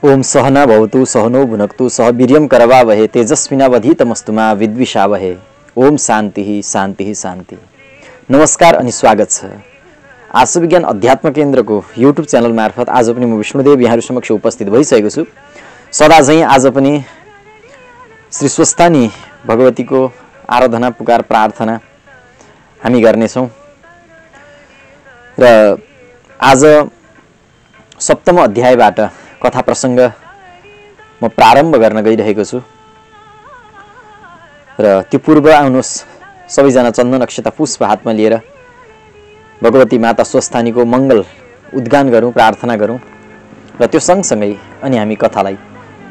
ओम सहना भवतु सहनो भुनक्तु सह वीर्यं करवावहे तेजस्विनावधीतमस्तु मा विद्विषावहे। ओम शान्ति शान्ति शान्ति। नमस्कार अनि स्वागत छ आर्ष विज्ञान अध्यात्म केन्द्रको युट्युब च्यानल मार्फत आज पनि म विष्णुदेव यहाँहरु समक्ष उपस्थित भइसकेको छु। सदा चाहिँ आज पनि श्री स्वस्थानी भगवतीको आराधना पुकार प्रार्थना हामी गर्नेछौं र आज सप्तम अध्यायबाट कथा प्रसंग म प्रारम्भ गर्न गइरहेको छु र त्यो पूर्व आउनुस् सबैजना चन्दन अक्षता पुष्प हातमा लिएर भगवती माता स्वस्थानीको मंगल उद्गान गरौं, प्रार्थना गरौं र त्यो सँगसँगै अनि हामी कथालाई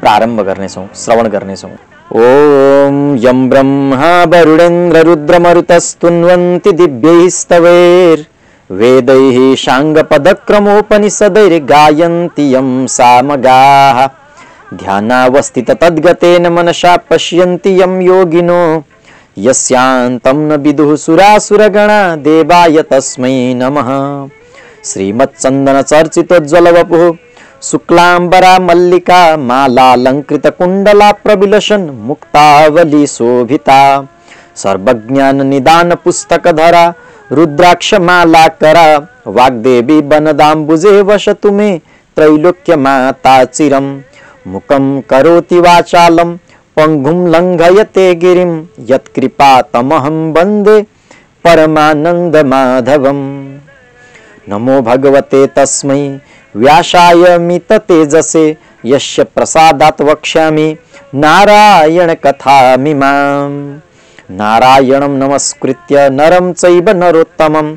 प्रारम्भ गर्नेछौं, श्रवण गर्नेछौं। ओम यं ब्रह्मा वरुणेन्द्र रुद्रमरुतस्तुन्वन्ति दिव्यैस्तवैर् वेदैः शाङ्गपदक्रमोपनिषदैर्गायन्ति यं सामगाः ध्यानावस्थित तद्गतेन मनसा पश्यन्ति यं योगिनो यस्यान्तं न विदुः सुरासुरगणा देवाय तस्मै नमः। श्रीमच्चन्दनचर्चितोज्ज्वलवपुः शुक्लाम्बरा मल्लिका मालालङ्कृतकुण्डला प्रविलसन् मुक्तावली शोभिता सर्वज्ञाननिदान पुस्तकधरा रुद्राक्षमालाकरा वाग्देवी वनदाम्बुजे वसतु मे त्रैलोक्यमाता चिरं मुखं करोति वाचालं पंगुं लङ्घयते गिरिं यत्कृपातमहं वन्दे परमानन्दमाधवम्। नमो भगवते तस्मै व्यासाय मिततेजसे यस्य प्रसादात् वक्ष्यामि नारायण कथामिमाम्। नारायणं नमस्कृत्य नरं चैव नरोत्तमं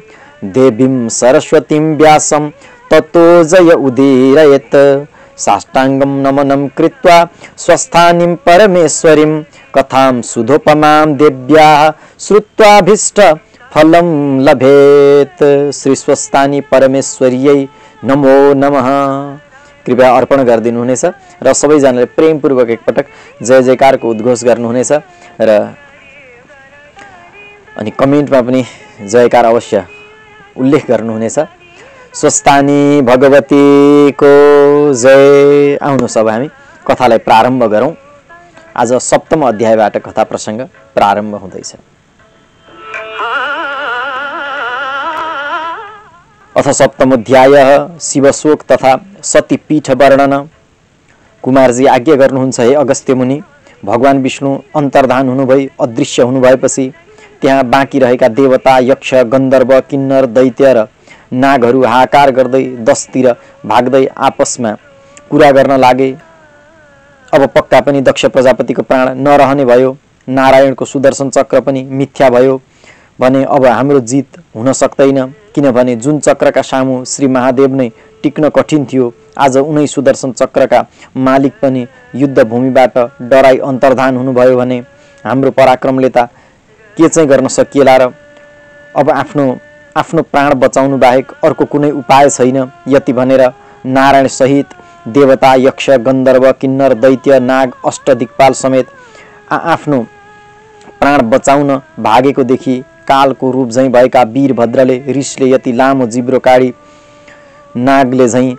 देवीं सरस्वतीं व्यासं ततो जय उदीरयेत्। साष्टांगं नमनं कृत्वा स्वस्थानीं परमेश्वरीं कथां सुधोपमां देव्याः श्रुत्वाभीष्ट फलं लभेत्। श्री स्वस्थानी परमेश्वरीयै नमो नमः। कृपया अर्पण गरिदिनु हुनेछ र सबैजनाले प्रेमपूर्वक एकपटक जय जयकारको उद्घोष गर्नुहुनेछ र अनि कमेन्टमा पनि जयकार अवश्य उल्लेख गर्नुहुनेछ। स्वस्थानी भगवतीको जय। आउनुहोस् अब हामी कथालाई प्रारम्भ गरौं। आज सप्तम अध्यायबाट कथा प्रसंग प्रारम्भ हुँदैछ। अथ सप्तम अध्यायः शिवशोक तथा सतीपीठ वर्णन। कुमारजी आज्ञा गर्नुहुन्छ हे अगस्त्य मुनि, भगवान विष्णु अन्तर्धान हुनुभई अदृश्य हुनुभएपछि त्यहाँ बाँकी रहेका देवता यक्ष गन्धर्व किन्नर दैत्य र नागहरू हाहाकार गर्दै 10 तिर भाग्दै आपसमा कुरा गर्न लागे। अब पक्का पनि दक्ष प्रजापतिको प्राण नरहने भयो, नारायणको सुदर्शन चक्र पनि मिथ्या भयो भने अब हाम्रो जित हुन सक्दैन, किनभने जुन चक्रका सामु श्री महादेव नै टिक्न कठिन थियो आज उनै सुदर्शन चक्रका मालिक पनि युद्ध भूमिबाट डराई अन्तर्धान हुनुभयो भने हाम्रो पराक्रमले त के चाहिँ गर्न सकिएला र। अब आफ्नो प्राण बचाउनु बाहेक अर्को कुनै उपाय छैन। यति भनेर नारायण सहित देवता यक्ष गन्धर्व किन्नर दैत्य नाग अष्टदिक्पाल समेत आफ्नो प्राण बचाउन भागेको देखि कालको रूप झैं भएका वीरभद्रले रिसले यति लामो जिब्रो काडी नागले झैं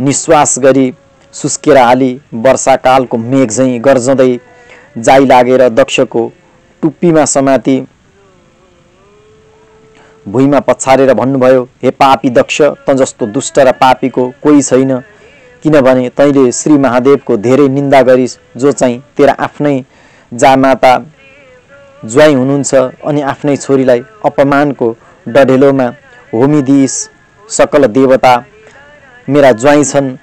निश्वास गरी सुस्केर हाली वर्षाकालको मेघ झैं गर्जदै जाइ लागेर दक्षको टुप्पीमा समाती भुइँमा पछारेर भन्नुभयो, हे पापी दक्ष, त जस्तो दुष्ट र पापीको कोही छैन, किनभने तैले श्री महादेवको धेरै निन्दा गरिस्, जो चाहिँ तेरा आफ्नै जामाता ज्वाइँ हुनुहुन्छ अनि आफ्नै छोरीलाई अपमानको डढेलोमा होमिदिइस्। सकल देवता मेरा ज्वाइँ छन्,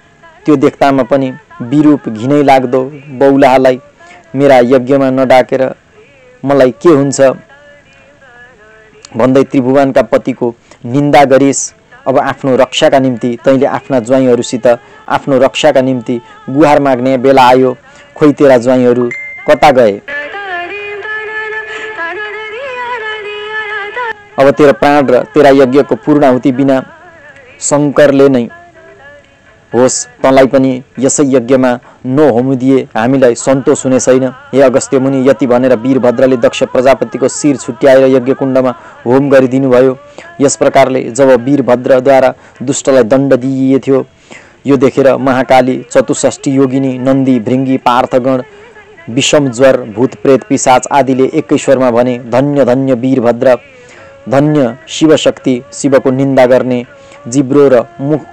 त्यो देख्दामा पनि विरूप घिनै लाग्दो बौलालाई मेरा यज्ञमा नडाकेर मलाई के हुन्छ भन्दै त्रिभुवनका पतिको निन्दा गरिस्। अब आफ्नो रक्षाका निम्ति तैले आफ्ना ज्वाइँहरूसित आफ्नो रक्षाका निम्ति गुहार माग्ने बेला आयो। खोइ तेरा ज्वाइँहरू कता गए? अब तेरा प्राण र तेरा यज्ञको पूर्णाहुति बिना शङ्करले नै होस् तँलाई पनि यसै यज्ञमा नहोमिदिए हामीलाई सन्तोष हुने छैन। हे अगस्त्य मुनि, यति भनेर वीरभद्रले दक्ष प्रजापतिको शिर छुट्याएर यज्ञकुण्डमा होम गरिदिनु भयो। यस प्रकारले जब वीरभद्रद्वारा दुष्टलाई दण्ड दिइएको थियो यो देखेर महाकाली, चतुष्षष्ठी योगिनी, नन्दी, भृङ्गी, पार्थगण, विषम ज्वर, भूत प्रेत पिशाच आदिले एकै स्वरमा भने, धन्य धन्य वीरभद्र, धन्य शिवशक्ति। शिवको निन्दा गर्ने जिब्रो र मुख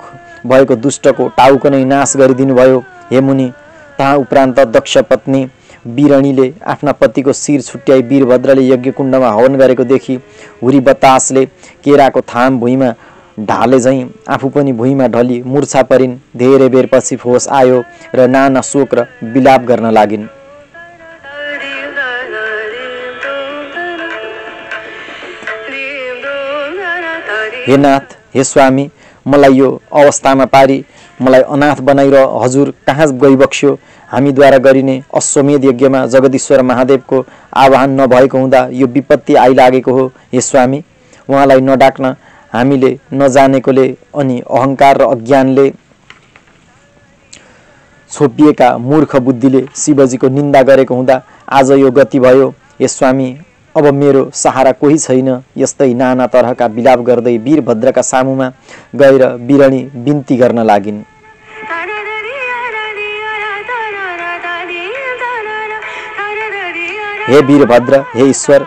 भएको दुष्टको टाउको नै नाश गरिदिनु भयो हे मुनि। तहाँ उपरान्त दक्ष पत्नी बिरणीले आफ्ना पतिको शिर छुट्याई वीरभद्रले यज्ञकुण्डमा हवन गरेको देखि हुरी बतासले केराको थाम भुइँमा ढाले झैँ आफू पनि भुइँमा ढली मूर्छा परिन्। धेरै बेरपछि होस आयो र नाना शोक र विलाप गर्न लागिन्। हे नाथ, हे स्वामी, मलाई यो अवस्थामा पारी मलाई अनाथ बनाइर हजुर कहाँ गइबक्स्यो? हामीद्वारा गरिने अश्वमेध यज्ञमा जगदीश्वर महादेवको आह्वान नभएको हुँदा यो विपत्ति आइलागेको हो हे स्वामी। उहाँलाई नडाक्न हामीले नजानेकोले अनि अहङ्कार र अज्ञानले छोपिएका मूर्ख बुद्धिले शिवजीको निन्दा गरेको हुँदा आज यो गति भयो हे स्वामी। अब मेरो सहारा कोही छैन। यस्तै नाना तरहका विलाप गर्दै वीरभद्रका सामुमा गएर बिरणी बिन्ती गर्न लागिन्। हे वीरभद्र, हे ईश्वर,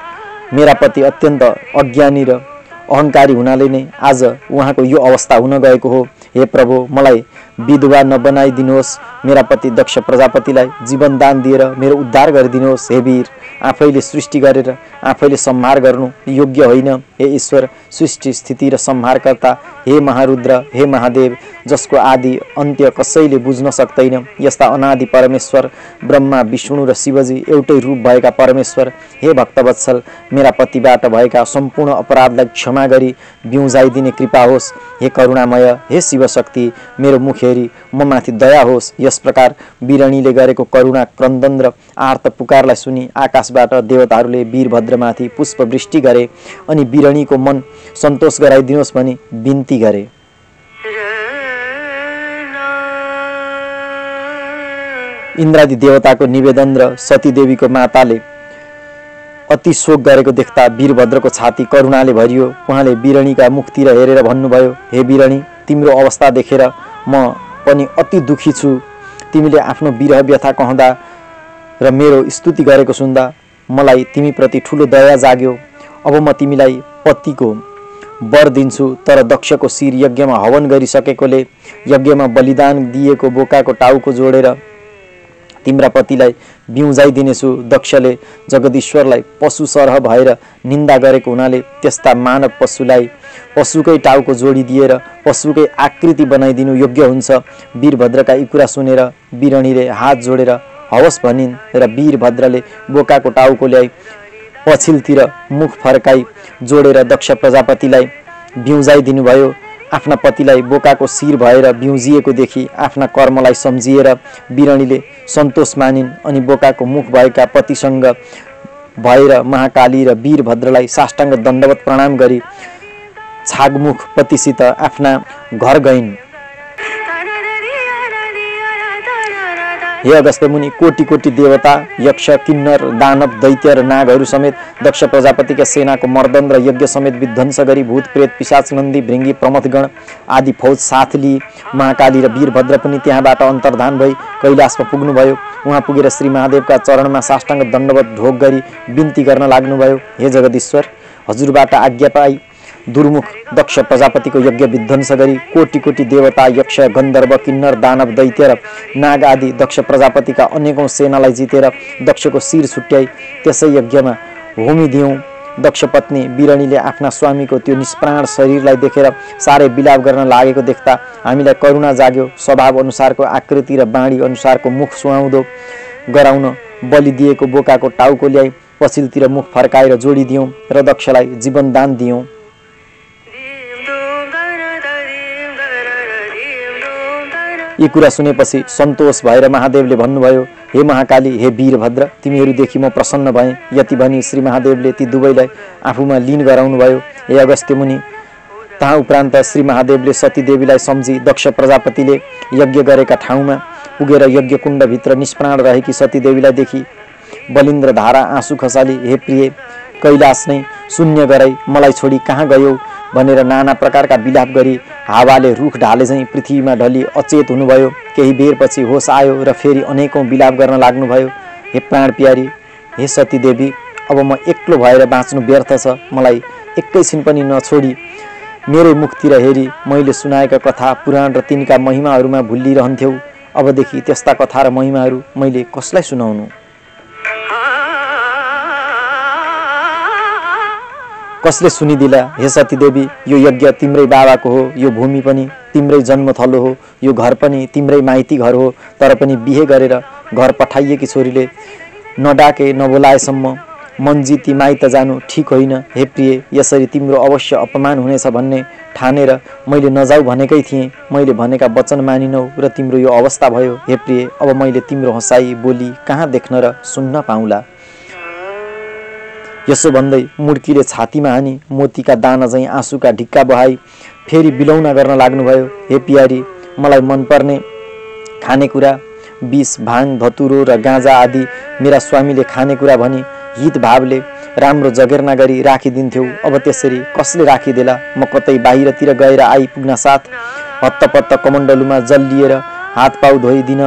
मेरा पति अत्यन्त अज्ञानी र अहङ्कारी हुनाले नै आज उहाँको यो अवस्था हुन गएको हो। हे प्रभु, मलाई विधवा नबनाइदिनुहोस्। मेरा पति दक्ष प्रजापतिलाई जीवन दान दिएर मेरो उद्धार गरिदिनुहोस्। हे वीर, आफैले सृष्टि गरेर आफैले संहार गर्नु योग्य होइन। हे ईश्वर, सृष्टि स्थिति र संहारकर्ता, हे महारुद्र, हे महादेव, जसको आदि अन्त्य कसैले बुझ्न सक्दैन, यस्ता अनादि परमेश्वर ब्रह्मा, विष्णु र शिवजी एउटै रूप भएका परमेश्वर, हे भक्तवत्सल, मेरा पतिबाट भएका सम्पूर्ण अपराधलाई क्षमा गरी बिउजाइदिने कृपा होस्। हे करुणामय, हे शिवशक्ति, मेरो मुख हेरी म माथि दया होस्। यस प्रकार बिरणीले गरेको करुणा क्रन्दन र आर्त पुकारलाई सुनि आकाशबाट देवताहरूले वीरभद्रमाथि पुष्पवृष्टि गरे अनि बिरणीको मन सन्तोष गराइदिनुहोस् भनी बिन्ती गरे। इन्द्रादि देवताको निवेदन र सतीदेवीको माताले अति शोक गरेको देख्दा वीरभद्रको छाती करुणाले भरियो। उहाँले बिरणीका मुखतिर हेरेर भन्नुभयो, हे बिरणी, तिम्रो अवस्था देखेर म पनि अति दुखी छु। तिमीले आफ्नो विरह व्यथा कहँदा र मेरो स्तुति गरेको सुन्दा मलाई तिमीप्रति ठुलो दया जाग्यो। अब म तिमीलाई पतिको वर दिन्छु, तर दक्षको शिर यज्ञमा हवन गरिसकेकोले यज्ञमा बलिदान दिएको बोकाको टाउको जोडेर तिम्रा पतिलाई बिउजाइदिनेछु। दक्षले जगदीश्वरलाई पशु सरह भएर निन्दा गरेको हुनाले त्यस्ता मानव पशुलाई पशुकै टाउको जोडिदिएर पशुकै आकृति बनाइदिनु योग्य हुन्छ। वीरभद्रका यी कुरा सुनेर बिरणीले हात जोडेर हवस् भनिन् र वीरभद्रले बोकाको टाउको ल्याई पछिल्तिर मुख फर्काई जोडेर दक्ष प्रजापतिलाई बिउजाइदिनु भयो। आफ्ना पतिलाई बोकाको शिर भएर बिउजिएको देखि आफ्ना कर्मलाई सम्झिएर बिरणीले सन्तोष मानिन् अनि बोकाको मुख भएका पतिसँग भएर महाकाली र वीरभद्रलाई साष्टाङ्ग दण्डवत प्रणाम गरी छागमुख पतिसित आफ्ना घर गइन्। हे अगस्त्य मुनि, कोटि कोटि देवता, यक्ष, किन्नर, दानव, दैत्य र नागहरू समेत दक्ष प्रजापतिका सेनाको मर्दन र यज्ञ समेत विध्वंस गरी भूत प्रेत पिशाच नन्दी भृङ्गी प्रमथगण आदि फौज साथ लिई महाकाली र वीरभद्र पनि त्यहाँबाट अन्तर्धान भई कैलाशमा पुग्नुभयो। उहाँ पुगेर श्री महादेवका चरणमा साष्टाङ्ग दण्डवत ढोग गरी बिन्ती गर्न लाग्नुभयो, हे जगदीश्वर, हजुरबाट आज्ञा पाई दुर्मुख दक्ष प्रजापतिको यज्ञ विध्वंस गरी कोटि कोटि देवता, यक्ष, गन्धर्व, किन्नर, दानव, दैत्य र नाग आदि दक्ष प्रजापतिका अनेकौं सेनालाई जितेर दक्षको शिर छुट्याई त्यसै यज्ञमा होमिदियौँ। दक्ष पत्नी बिरणीले आफ्ना स्वामीको त्यो निष्प्राण शरीरलाई देखेर साह्रै विलाप गर्न लागेको देख्दा हामीलाई करुणा जाग्यो। स्वभाव अनुसारको आकृति र बाणी अनुसारको मुख सुहाउँदो गराउन बलि दिएको बोकाको टाउको ल्याई पछिल्तिर मुख फर्काएर जोडिदियौँ र दक्षलाई जीवन दान दियौँ। यी कुरा सुनेपछि सन्तोष भएर महादेवले भन्नुभयो, हे महाकाली, हे वीरभद्र, तिमीहरूदेखि म प्रसन्न भएँ। यति भनी श्री महादेवले ती दुवैलाई आफूमा लीन गराउनुभयो। हे अगस्त्य मुनि, तहाँ उपरान्त श्री महादेवले सतीदेवीलाई सम्झी दक्ष प्रजापतिले यज्ञ गरेका ठाउँमा पुगेर यज्ञकुण्डभित्र निष्प्राण रहेकी सतीदेवीलाई देखि बलिन्द्र धारा आँसु खसाली, हे प्रिय, कैलाश नै शून्य गराई मलाई छोडी कहाँ गयौ भनेर नाना प्रकारका विलाप गरी हावाले रुख ढाले झैँ पृथ्वीमा ढली अचेत हुनुभयो। केही बेरपछि होस आयो र फेरि अनेकौं विलाप गर्न लाग्नुभयो। हे प्राण प्यारी, हे सती देवी, अब म एक्लो भएर बाँच्नु व्यर्थ छ। मलाई एकैछिन पनि नछोडी मेरै मुखतिर हेरी मैले सुनाएका कथा पुराण र तिनका महिमाहरूमा भुलिरहन्थ्यौ। अबदेखि त्यस्ता कथा र महिमाहरू मैले कसलाई सुनाउनु? कसले सुनिदिला? हे सती देवी, यो यज्ञ तिम्रै बाबाको हो, यो भूमि पनि तिम्रै जन्मथलो हो, यो घर पनि तिम्रै माइती घर हो। तर पनि बिहे गरेर घर पठाइएकी छोरीले नडाके नबोलाएसम्म मन जिती माइत जानु ठिक होइन। हे प्रिय, यसरी तिम्रो अवश्य अपमान हुनेछ भन्ने ठानेर मैले नजाऊ भनेकै थिएँ। मैले भनेका वचन मानिनौ र तिम्रो यो अवस्था भयो। हे प्रिय, अब मैले तिम्रो हँसाई बोली कहाँ देख्न र सुन्न पाउँला? यसो भन्दै मुड्कीले छातीमा हानी मोतीका दाना झैँ आँसुका ढिक्का बहाई फेरि बिलौना गर्न लाग्नुभयो। हे प्यारी, मलाई मनपर्ने खानेकुरा विष, भाङ, धतुरो र गाँजा आदि मेरा स्वामीले खानेकुरा भनी हित भावले राम्रो जगेर्ना गरी राखिदिन्थ्यौ। अब त्यसरी कसले राखिदेला? म कतै बाहिरतिर गएर आइपुग्न साथ हत्तपत्त कमण्डलुमा जल लिएर हात पाउ धोइदिन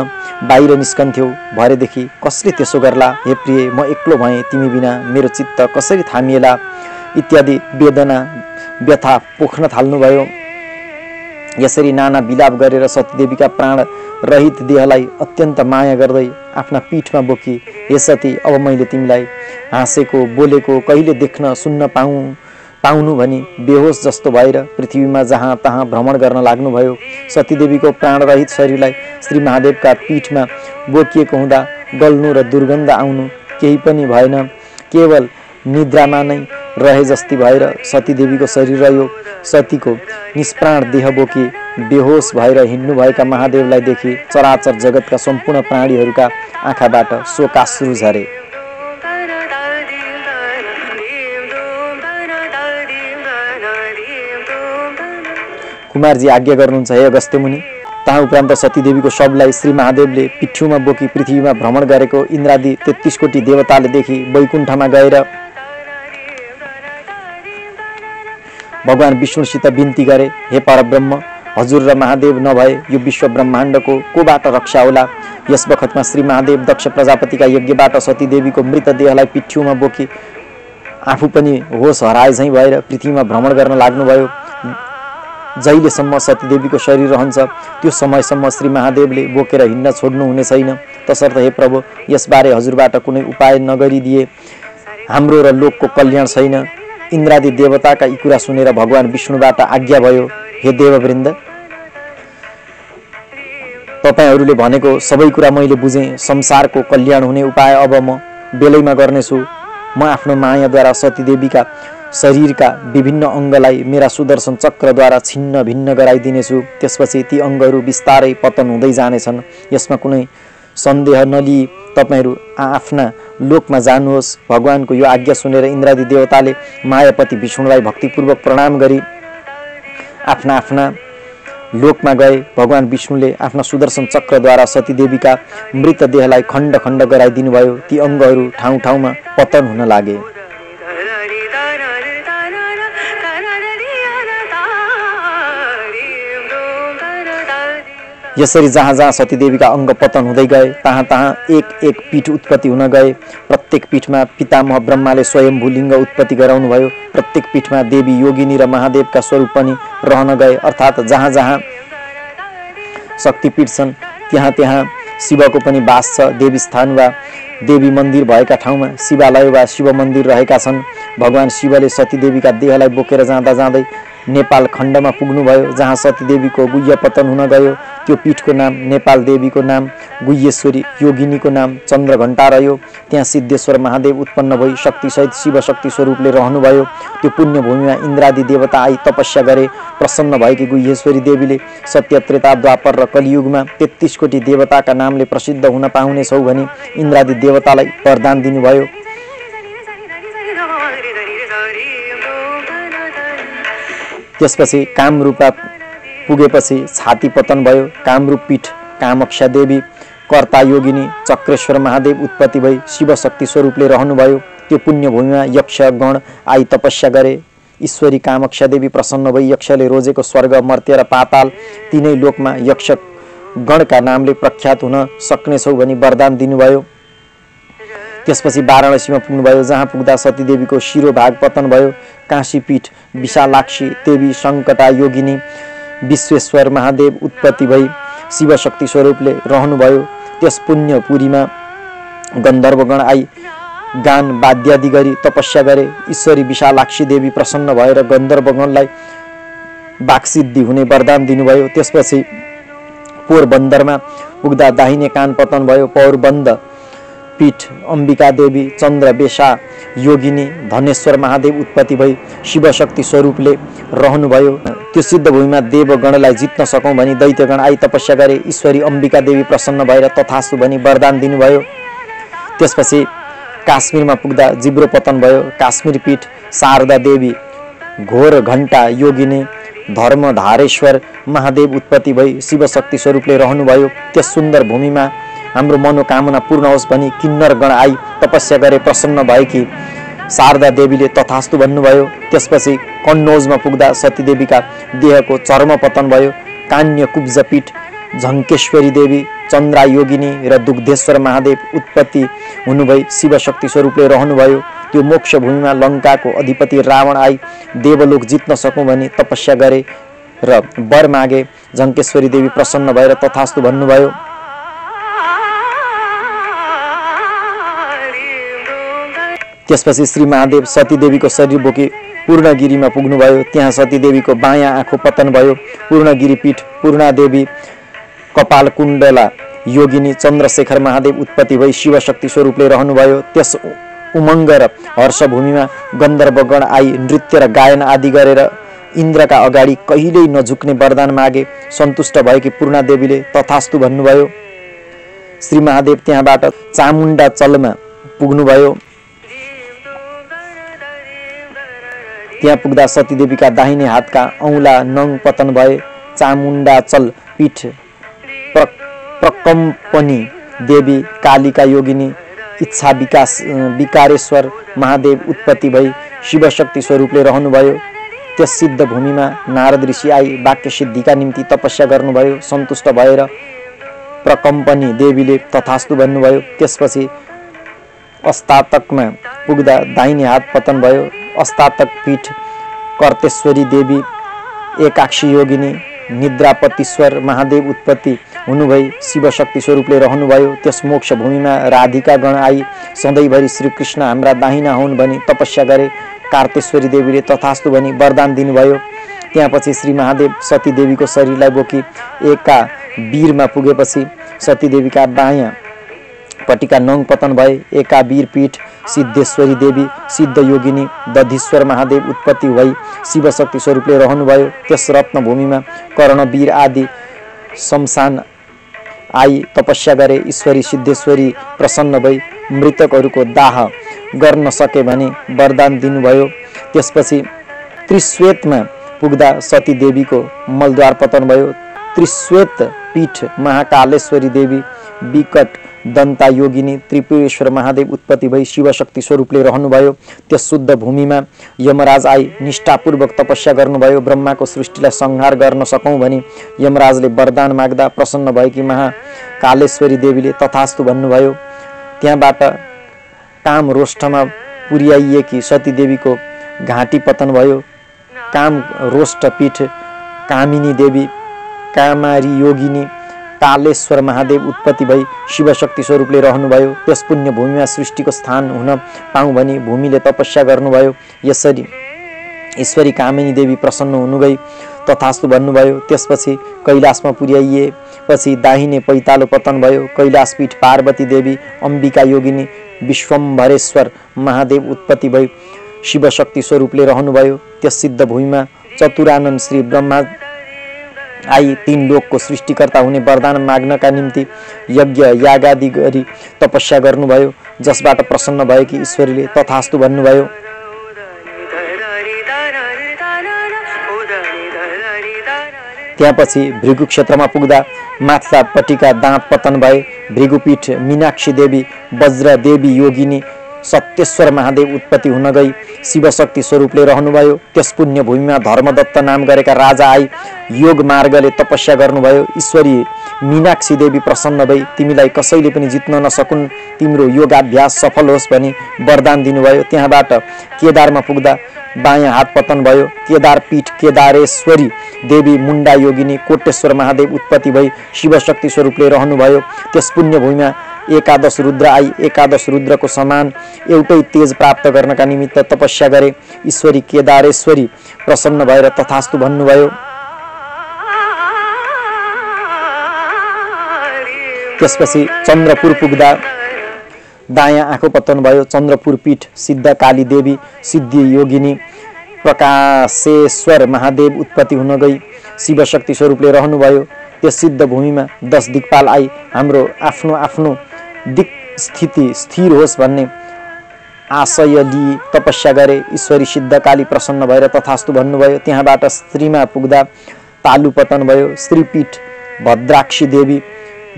बाहिर निस्कन्थ्यौ। भरेदेखि कसले त्यसो गर्ला? हे प्रिय, म एक्लो भएँ, तिमी बिना मेरो चित्त कसरी थामिएला? इत्यादि वेदना व्यथा पोख्न थाल्नुभयो। यसरी नाना विलाप गरेर सतीदेवीका प्राण रहित देहलाई अत्यन्त माया गर्दै आफ्ना पीठमा बोकी, हे सती, अब मैले तिमीलाई हाँसेको बोलेको कहिले देख्न सुन्न पाउनु भनी बेहोस जस्तो भएर पृथ्वीमा जहाँ तहाँ भ्रमण गर्न लाग्नुभयो। सतीदेवीको प्राणरहित शरीरलाई श्री महादेवका पीठमा बोकिएको हुँदा गल्नु र दुर्गन्ध आउनु केही पनि भएन। केवल निद्रामा नै रहे जस्ती भएर सतीदेवीको शरीर रह्यो। सतीको निष्प्राण देह बोकी बेहोस भएर हिँड्नुभएका महादेवलाई देखि चराचर जगतका सम्पूर्ण प्राणीहरूका आँखाबाट शोकाश्रु झरे। कुमारजी आज्ञा गर्नुहुन्छ हे अगस्त्य मुनि। तहाँ उपरान्त सतीदेवीको शवलाई श्री महादेवले पिठ्युमा बोकी पृथ्वीमा भ्रमण गरेको इन्द्रादि 33 कोटी देवताले देखि वैकुण्ठमा गएर भगवान विष्णुसित बिन्ती गरे, हे परब्रह्म, हजुर र महादेव नभए यो विश्व ब्रह्माण्डको कोबाट रक्षा होला? यस बखतमा श्री महादेव दक्ष प्रजापतिका यज्ञबाट सतीदेवीको मृतदेहलाई पिठ्युमा बोकी आफू पनि होस हराए झैँ भएर पृथ्वीमा भ्रमण गर्न लाग्नुभयो। जहिलेसम्म सतीदेवीको शरीर रहन्छ त्यो समयसम्म श्री महादेवले बोकेर हिँड्न छोड्नु हुने छैन। तसर्थ हे प्रभु, यसबारे हजुरबाट कुनै उपाय नगरिदिए हाम्रो र लोकको कल्याण छैन। इन्द्रादि देवताका यी कुरा सुनेर भगवान विष्णुबाट आज्ञा भयो, हे देववृन्द, तपाईहरूले भनेको सबै कुरा मैले बुझेँ। संसारको कल्याण हुने उपाय अब म बेलैमा गर्नेछु। म आफ्नो मायाद्वारा सतीदेवीका शरीरका विभिन्न अङ्गलाई मेरा सुदर्शन चक्रद्वारा छिन्न भिन्न गराइदिनेछु। त्यसपछि ती अङ्गहरू बिस्तारै पतन हुँदै जानेछन्। यसमा कुनै सन्देह नलिई तपाईहरू आफ्ना लोकमा जानुहोस्। भगवानको यो आज्ञा सुनेर इन्द्रादि देवताले मायापति विष्णुलाई भक्तिपूर्वक प्रणाम गरी आफ्ना आफ्ना लोकमा गए। भगवान विष्णुले आफ्ना सुदर्शन चक्रद्वारा सतीदेवीका मृतदेहलाई खण्ड खण्ड गराइदिनु भयो। ती अङ्गहरू ठाउँ ठाउँमा पतन हुन लागे। यसरी जहाँ जहाँ सतीदेवीका अङ्ग पतन हुँदै गए तहाँ तहाँ एक एक पीठ उत्पत्ति हुन गए। प्रत्येक पीठमा पितामह ब्रह्माले स्वयम्भू लिङ्ग उत्पत्ति गराउनु भयो। प्रत्येक पीठमा देवी योगिनी र महादेवका स्वरूप पनि रहन गए। अर्थात् जहाँ जहाँ शक्तिपीठ छन् त्यहाँ त्यहाँ शिवको पनि वास छ। देवी स्थान वा देवी मन्दिर भएका ठाउँमा शिवालय वा शिव मन्दिर रहेका छन्। भगवान शिवले सतीदेवीका देहलाई बोकेर जाँदा जाँदै नेपाल खण्डमा पुग्नुभयो, जहाँ सतीदेवीको गुह्य पतन हुन गयो। त्यो पीठको नाम नेपाल, देवीको नाम गुह्येश्वरी, योगिनीको नाम चन्द्रघण्टा रह्यो। त्यहाँ सिद्धेश्वर महादेव उत्पन्न भई शक्तिसहित शिवशक्ति स्वरूपले रहनुभयो। त्यो पुण्यभूमिमा इन्द्रादि देवता आई तपस्या गरे। प्रसन्न भएकी गुह्येश्वरी देवीले सत्य, त्रेता, द्वापर र कलियुगमा 33 कोटी देवताका नामले प्रसिद्ध हुन पाउनेछौ भनी इन्द्रादि देवतालाई वरदान दिनुभयो। त्यसपछि कामरूपा पुगेपछि छाती पतन भयो। कामरूप पीठ कामक्षा देवी, कर्ता योगिनी, चक्रेश्वर महादेव उत्पत्ति भई शिवशक्ति स्वरूपले रहनुभयो। त्यो पुण्यभूमिमा यक्ष गण आई तपस्या गरे। ईश्वरी कामक्षा देवी प्रसन्न भई यक्षले रोजेको स्वर्ग मर्त्य र पाताल तीनै लोकमा यक्ष गणका नामले प्रख्यात हुन सक्नेछौ भनी वरदान दिनुभयो। त्यसपछि वाराणसीमा पुग्नुभयो, जहाँ पुग्दा सतीदेवीको शिरोभाग पतन भयो। काशीपीठ विशालाक्षी देवी सङ्कटा योगिनी विश्वेश्वर महादेव उत्पत्ति भई शिवशक्ति स्वरूपले रहनुभयो। त्यस पुण्यपुरीमा गन्धर्वगण आई गान वाद्यादि गरी तपस्या गरे। ईश्वरी विशालाक्षी देवी प्रसन्न भएर गन्धर्वगणलाई वाक्सिद्धि हुने वरदान दिनुभयो। त्यसपछि पोरबन्दरमा पुग्दा दाहिने कान पतन भयो। पौरबन्द पीठ अम्बिका देवी चन्द्र बेशा योगिनी धनेश्वर महादेव उत्पत्ति भई शिवशक्ति स्वरूपले रहनुभयो। त्यो सिद्ध भूमिमा देवगणलाई जित्न सकौँ भनी दैत्यगण आई तपस्या गरे। ईश्वरी अम्बिका देवी प्रसन्न भएर तथास्तु भनी वरदान दिनुभयो। त्यसपछि काश्मीरमा पुग्दा जिब्रो पतन भयो। काश्मीर पीठ शारदा देवी घोर घण्टा योगिनी धर्मधारेश्वर महादेव उत्पत्ति भई शिवशक्ति स्वरूपले रहनुभयो। त्यस सुन्दर भूमिमा हाम्रो मनोकामना पूर्ण होस् भनी किन्नर गण आई तपस्या गरे। प्रसन्न भएकी शारदा देवीले तथास्तु भन्नुभयो। त्यसपछि कन्नौजमा पुग्दा सतीदेवीका देहको चर्म पतन भयो। कान्य कुब्जपीठ झङ्केश्वरी देवी चन्द्रा योगिनी र दुग्धेश्वर महादेव उत्पत्ति हुनुभई शिवशक्ति स्वरूपले रहनुभयो। त्यो मोक्ष भूमिमा लङ्काको अधिपति रावण आई देवलोक जित्न सकौँ भनी तपस्या गरे र वर मागे। झङ्केश्वरी देवी प्रसन्न भएर तथास्तु भन्नुभयो। त्यसपछि श्री महादेव सतीदेवीको शरीर बोकी पूर्णगिरीमा पुग्नुभयो। त्यहाँ सतीदेवीको बायाँ आँखो पतन भयो। पूर्णगिरी पीठ पूर्णादेवी कपाल कुण्डला योगिनी चन्द्रशेखर महादेव उत्पत्ति भई शिवशक्ति स्वरूपले रहनुभयो। त्यस उमङ्ग र हर्षभूमिमा गन्धर्वगण आई नृत्य र गायन आदि गरेर इन्द्रका अगाडि कहिल्यै नझुक्ने वरदान मागे। सन्तुष्ट भएकी पूर्णादेवीले तथास्तु भन्नुभयो। श्री महादेव त्यहाँबाट चामुण्डा चलमा पुग्नुभयो। त्यहाँ पुग्दा सतीदेवीका दाहिने हातका औँला नङ पतन भए। चामुण्डाचल पीठ प्रकम्पनी देवी कालिका योगिनी इच्छा विकारेश्वर महादेव उत्पत्ति भई शिवशक्ति स्वरूपले रहनुभयो। त्यस सिद्ध भूमिमा नारद ऋषि आई वाक्य सिद्धिका निम्ति तपस्या गर्नुभयो। सन्तुष्ट भएर प्रकम्पनी देवीले तथास्तु भन्नुभयो। त्यसपछि अस्तातकमा पुग्दा दाहिने हात पतन भयो। अस्तातक पीठ कर्तेश्वरी देवी एकाक्षी योगिनी निद्रापतीश्वर महादेव उत्पत्ति हुनुभई शिवशक्ति स्वरूपले रहनुभयो। त्यस मोक्ष भूमिमा राधिका गण आई सधैँभरि श्रीकृष्ण हाम्रा दाहिना हुन् भनी तपस्या गरे। कार्तेश्वरी देवीले तथास्तु भनी वरदान दिनुभयो। त्यहाँपछि श्री महादेव सतीदेवीको शरीरलाई बोकी एका वीरमा पुगेपछि सतीदेवीका दायाँ पट्टिका नङ पतन भए। एका वीर पीठ सिद्धेश्वरी देवी सिद्ध योगिनी दधीश्वर महादेव उत्पत्ति भई शिवशक्ति स्वरूपले रहनुभयो। त्यस रत्न भूमिमा कर्णवीर आदि शमशान आई तपस्या गरे। ईश्वरी सिद्धेश्वरी प्रसन्न भई मृतकहरूको दाह गर्न सके भने वरदान दिनुभयो। त्यसपछि त्रिश्वेतमा पुग्दा सतीदेवीको मलद्वार पतन भयो। त्रिश्वेत पीठ महाकालेश्वरी देवी विकट दन्ता योगिनी त्रिपुरेश्वर महादेव उत्पत्ति भई शिवशक्ति स्वरूपले रहनुभयो। त्यस शुद्ध भूमिमा यमराज आई निष्ठापूर्वक तपस्या गर्नुभयो। ब्रह्माको सृष्टिलाई संहार गर्न सकौँ भनी यमराजले वरदान माग्दा प्रसन्न भएकी महाकालेश्वरी देवीले तथास्तु भन्नुभयो। त्यहाँबाट काम रोष्ठमा पुर्याइएकी सतीदेवीको घाँटी पतन भयो। काम रोष्ठ पीठ कामिनी देवी कामारी योगिनी कालेश्वर महादेव उत्पत्ति भई शिवशक्ति स्वरूपले रहनुभयो। त्यस पुण्य भूमिमा सृष्टिको स्थान हुन पाऊँ भनी भूमिले तपस्या गर्नुभयो। यसरी ईश्वरी कामिनी देवी प्रसन्न हुनु गई तथास्तु भन्नुभयो। त्यसपछि कैलाशमा पुर्याइएपछि दाहिने पैतालो पतन भयो। कैलाशपीठ पार्वती देवी अम्बिका योगिनी विश्वम्भरेश्वर महादेव उत्पत्ति भई शिवशक्ति स्वरूपले रहनुभयो। त्यस सिद्ध भूमिमा चतुरानन श्री ब्रह्मा आई तीन लोकको सृष्टिकर्ता हुने वरदान माग्नका निम्ति यज्ञ यागादि गरी तपस्या गर्नुभयो। जसबाट प्रसन्न भएकी ईश्वरीले तथास्तु भन्नुभयो। त्यहाँपछि भृगु क्षेत्रमा पुग्दा माथिल्लापट्टिका दाँत पतन भए। भृगुपीठ मीनाक्षी देवी वज्र देवी योगिनी सत्येश्वर महादेव उत्पत्ति हुन गई शिवशक्ति स्वरूपले रहनुभयो। त्यस पुण्य भूमिमा धर्मदत्त नाम गरेका राजा आई योग मार्गले तपस्या गर्नुभयो। ईश्वरी मीनाक्षी देवी प्रसन्न भई तिमीलाई कसैले पनि जित्न नसकुन्, तिम्रो योगाभ्यास सफल होस् भनी वरदान दिनुभयो। त्यहाँबाट केदारमा पुग्दा बायाँ हात पतन भयो। केदार पीठ केदारेश्वरी देवी मुण्डा योगिनी कोटेश्वर महादेव उत्पत्ति भई शिवशक्ति स्वरूपले रहनुभयो। त्यस पुण्य भूमिमा एकादश रुद्र आई एकादश रुद्रको समान एउटै तेज प्राप्त गर्नका निमित्त तपस्या गरे। ईश्वरी केदारेश्वरी प्रसन्न भएर तथास्तु भन्नुभयो। त्यसपछि चन्द्रपुर पुग्दा दायाँ आँखो पतन भयो। चन्द्रपुर पीठ सिद्ध काली देवी सिद्धि योगिनी प्रकाशेश्वर महादेव उत्पत्ति हुन गई शिवशक्ति स्वरूपले रहनुभयो। त्यस सिद्ध भूमिमा 10 दिक्पाल आई हाम्रो आफ्नो आफ्नो दिक् स्थिति स्थिर होस् भन्ने आशय लिई तपस्या गरे। ईश्वरी सिद्ध काली प्रसन्न भएर तथास्तु भन्नुभयो। त्यहाँबाट स्त्रीमा पुग्दा तालु पतन भयो। स्त्रीपीठ भद्राक्षी देवी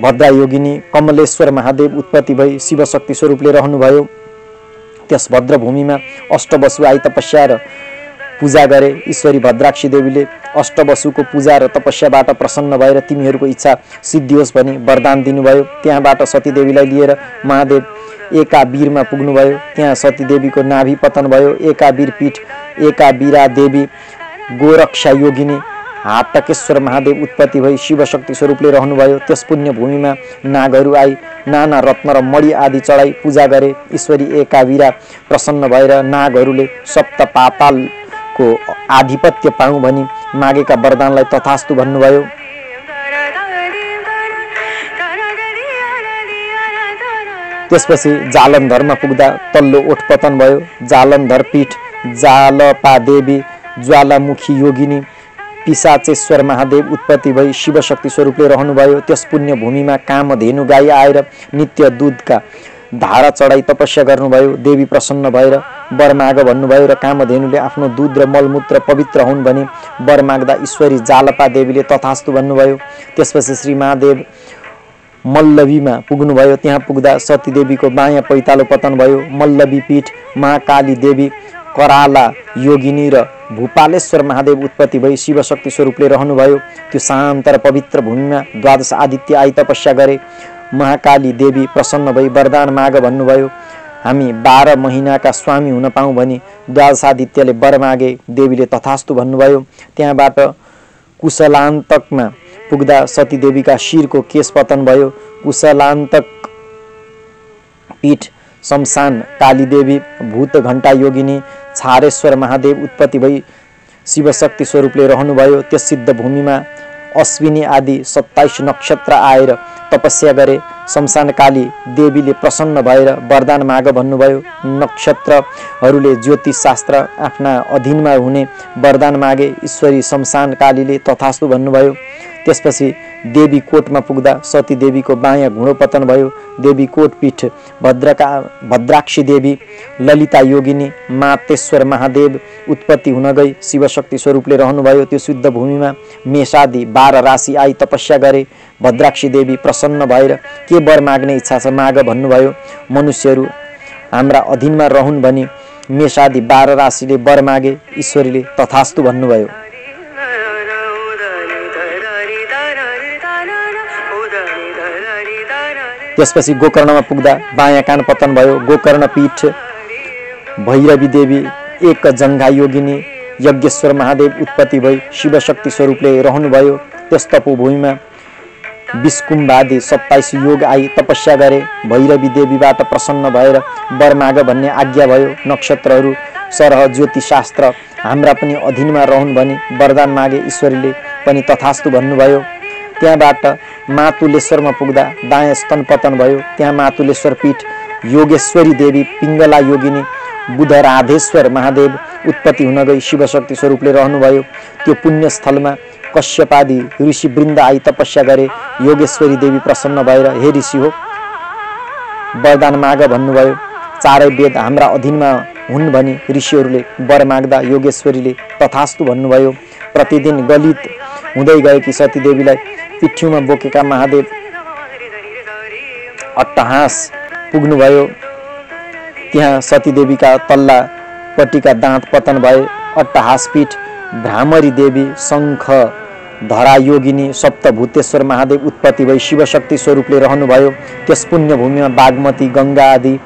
भद्रा योगिनी कमलेश्वर महादेव उत्पत्ति भई शिवशक्ति स्वरूपले रहनुभयो। त्यस भद्र भूमिमा अष्टवसु आई तपस्या र पूजा गरे। ईश्वरी भद्राक्षी देवीले अष्टवसुको पूजा र तपस्याबाट प्रसन्न भएर तिमीहरूको इच्छा सिद्धि होस् भनी वरदान दिनुभयो। त्यहाँबाट सतीदेवीलाई लिएर महादेव एकावीरमा पुग्नुभयो। त्यहाँ सतीदेवीको नाभि पतन भयो। एकावीर पीठ एकावीरा देवी गोरक्षा योगिनी हाटकेश्वर महादेव उत्पत्ति भई शिवशक्ति स्वरूपले रहनुभयो। त्यस पुण्य भूमिमा नागहरू आई नाना रत्न र मणि आदि चढाई पूजा गरे। ईश्वरी एकावीरा प्रसन्न भएर नागहरूले सप्त पातालको आधिपत्य पाऊँ भनी मागेका वरदानलाई तथास्तु भन्नुभयो। त्यसपछि जालन्धरमा पुग्दा तल्लो ओठ पतन भयो। जालन्धर पीठ जालपा देवी ज्वालामुखी योगिनी पिशाचेश्वर महादेव उत्पत्ति भई शिवशक्ति स्वरूपले रहनुभयो। त्यस पुण्य भूमिमा कामधेनु गाई आएर नित्य दूधका धारा चढाई तपस्या गर्नुभयो। देवी प्रसन्न भएर वर माग भन्नुभयो र कामधेनुले आफ्नो दूध र मलमूत्र पवित्र हुन् भनी वर माग्दा ईश्वरी जालपा देवीले तथास्तु भन्नुभयो। त्यसपछि श्री महादेव मल्लवीमा पुग्नुभयो। त्यहाँ पुग्दा सतीदेवीको बायाँ पैतालो पतन भयो। मल्लवी पीठ महाकाली देवी कराला योगिनी र भूपालेश्वर महादेव उत्पत्ति भई शिवशक्ति स्वरूपले रहनुभयो। त्यो शान्त र पवित्र भूमिमा द्वादश आदित्य आई तपस्या गरे। महाकाली देवी प्रसन्न भई वरदान माग भन्नुभयो। हामी 12 महिनाका स्वामी हुन पाऊँ भनी द्वादश आदित्यले वर मागे। देवीले तथास्तु भन्नुभयो। त्यहाँबाट कुशलान्तकमा पुग्दा सतीदेवीका शिरको केश पतन भयो। कुशलान्तक पीठ शमशान काली देवी भूत घण्टा योगिनी छारेश्वर महादेव उत्पत्ति भई शिवशक्ति स्वरूपले रहनुभयो। त्यस सिद्ध भूमिमा अश्विनी आदि 27 नक्षत्र आएर तपस्या गरे। शमशान काली देवीले प्रसन्न भएर वरदान माग भन्नुभयो। नक्षत्रहरूले ज्योतिष शास्त्र आफ्ना अधीनमा हुने वरदान मागे। ईश्वरी शमशान कालीले तथास्तु भन्नुभयो। त्यसपछि देवी कोटमा पुग्दा सती देवीको बायाँ घुँडो पतन भयो। देवी कोट पीठ भद्राक्षी देवी ललिता योगिनी मातेश्वर महादेव उत्पत्ति हुन गई शिवशक्ति स्वरूपले रहनुभयो। त्यो सिद्ध भूमिमा मेषादि 12 राशि आई तपस्या गरे। भद्राक्षी देवी प्रसन्न भएर के वर माग्ने इच्छा छ माग भन्नुभयो। मनुष्यहरू हाम्रा अधीनमा रहन् भनी मेषादि 12 राशिले वर मागे। ईश्वरीले तथास्तु भन्नुभयो। त्यसपछि गोकर्णमा पुग्दा बायाँ कान पतन भयो। गोकर्ण पीठ भैरवी देवी एक जङ्घा योगिनी यज्ञेश्वर महादेव उत्पत्ति भई शिवशक्ति स्वरूपले रहनुभयो। त्यस तपोभूमिमा विष्कुम्बादि 27 योग आई तपस्या गरे। भैरवी देवीबाट प्रसन्न भएर वर माग भन्ने आज्ञा भयो। नक्षत्रहरू सरह ज्योतिषशास्त्र हाम्रा पनि अधीनमा रहन् भनी वरदान मागे। ईश्वरीले पनि तथास्तु भन्नुभयो। त्यहाँबाट मातुलेश्वरमा पुग्दा दायाँ स्तन पतन भयो। त्यहाँ मातुलेश्वर पीठ योगेश्वरी देवी पिङ्गला योगिनी बुधराधेश्वर महादेव उत्पत्ति हुन गई शिवशक्ति स्वरूपले रहनुभयो। त्यो पुण्यस्थलमा कश्यपादि ऋषि वृन्द आई तपस्या गरे। योगेश्वरी देवी प्रसन्न भएर हे ऋषि हो वरदान माग भन्नुभयो। चारै वेद हाम्रा अधीनमा हुन् भनी ऋषिहरूले वर माग्दा योगेश्वरीले तथास्तु भन्नुभयो। प्रतिदिन गलित हुँदै गएकी सतीदेवीलाई पिठ्यूमा बोकेका महादेव अट्टहास पुग्नुभयो। त्यहाँ सतीदेवीका तल्लापट्टिका दाँत पतन भए। अट्टहासपीठ भ्रामरी देवी, शङ्ख धरा योगिनी, सप्तभूतेश्वर महादेव उत्पत्ति भई शिवशक्ति स्वरूपले रहनुभयो। त्यस पुण्यभूमिमा बागमती, गङ्गा आदि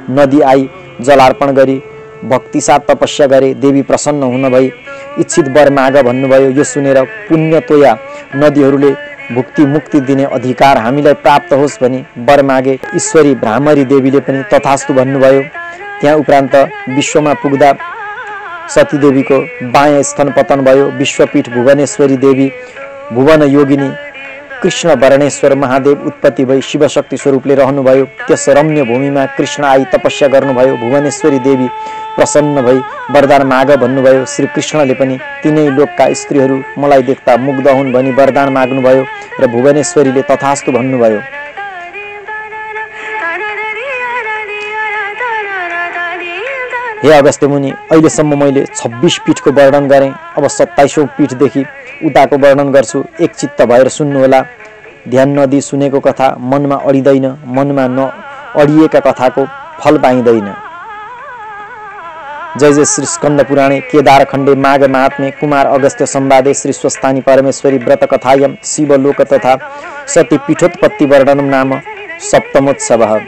नदी आई जलार्पण गरी भक्तिसाथ तपस्या गरे। देवी प्रसन्न हुन भई इच्छित वर माग भन्नुभयो। यो सुनेर पुण्यतोया नदीहरूले भुक्ति मुक्ति दिने अधिकार हामीलाई प्राप्त होस् भनी वर मागे। ईश्वरी भ्रामरी देवीले पनि तथास्तु भन्नुभयो। त्यहाँ उपरान्त विश्वमा पुग्दा सतीदेवीको बायाँ स्तन पतन भयो। विश्वपीठ भुवनेश्वरी देवी, भुवन योगिनी, कृष्ण वर्णेश्वर महादेव उत्पत्ति भई शिवशक्ति स्वरूपले रहनुभयो। त्यस रम्य भूमिमा कृष्ण आई तपस्या गर्नुभयो। भुवनेश्वरी देवी प्रसन्न भई वरदान माग भन्नुभयो। श्री कृष्णले पनि तिनै लोकका स्त्रीहरू मलाई देख्दा मुग्ध हुन् भनी वरदान माग्नुभयो र भुवनेश्वरीले तथास्तु भन्नुभयो। हे अगस्त्य मुनि, अहिलेसम्म मैले 26 पीठको वर्णन गरेँ। अब 27औं पीठदेखि उताको वर्णन गर्छु। एक चित्त भएर सुन्नुहोला। ध्यान नदिई सुनेको कथा मनमा अडिँदैन। मनमा नअडिएका कथाको फल पाइँदैन। जय जय श्री स्कन्द पुराणे केदार खण्डे माघ महात्म्ये कुमार अगस्त्य संवादे श्री स्वस्थानी परमेश्वरी व्रत कथायं शिवलोक तथा सती पीठोत्पत्ति वर्णनम नाम सप्तमोत्सवः।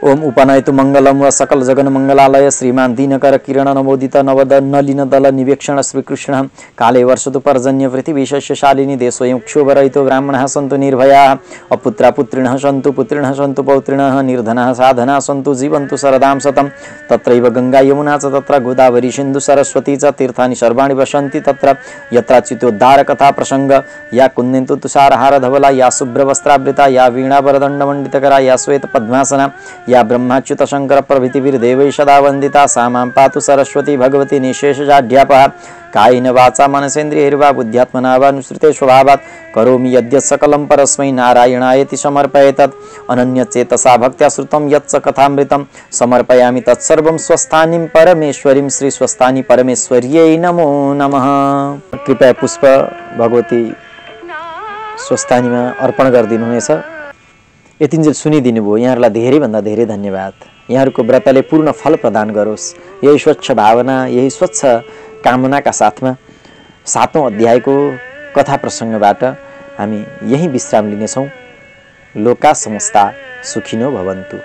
ओम उपनयतु मंगलम व सकल जगन मंगलालय श्रीमान दीनकर किरण नवोदित नवद नलिन दल निवेक्षण श्रीकृष्ण काले वर्षतु पर्जन्य पृथ्वी शस्यशालिनी देशोऽयं क्षोभरहितो ब्राह्मणाः सन्तु निर्भयाः अपुत्रा पुत्रिणः सन्तु पुत्रिणः सन्तु पौत्रिणः निर्धनाः साधनाः सन्तु जीवन्तु शरदां शतं तत्रैव गंगा यमुना च तत्र गोदावरी सिन्धु सरस्वती च तीर्थानि सर्वाणि वसन्ति तत्र यत्र चित्तोद्धार कथा प्रसंग या कुन्देन्तु तुषारहार धवला या शुभ्रवस्त्रावृता या वीणावरदण्डमण्डितकरा या श्वेत पद्मासना या ब्रह्माच्युत शंकर प्रभृतिभिर देवै सदा वंदिता सा मां पातु सरस्वती भगवती निशेषजाढ्यापहा कायेन वाचा मनसेन्द्रियैर्वा बुद्ध्यात्मना वा नुसृते स्वभावात् करोमि यद्यत् सकलं परस्मै नारायणायति समर्पयेतत् अनन्यचेतसा भक्त्या श्रुतं यच्च कथामृतं समर्पयामि तत्सर्वं स्वस्थानीं परमेश्वरीं श्री स्वस्थानी परमेश्वर्यै नमो नमः। कृपया पुष्प भगवती स्वस्थानीमा अर्पण गरिदिनु हुनेछ। यतिन्जेल सुनिदिनु भयो। यहाँहरूलाई धेरैभन्दा धेरै धन्यवाद। यहाँहरूको व्रतले पूर्ण फल प्रदान गरोस्। यही स्वच्छ भावना, यही स्वच्छ कामनाका साथमा 7औं अध्यायको कथा प्रसङ्गबाट हामी यही विश्राम लिनेछौँ। लोका समस्ता सुखिनो भवन्तु।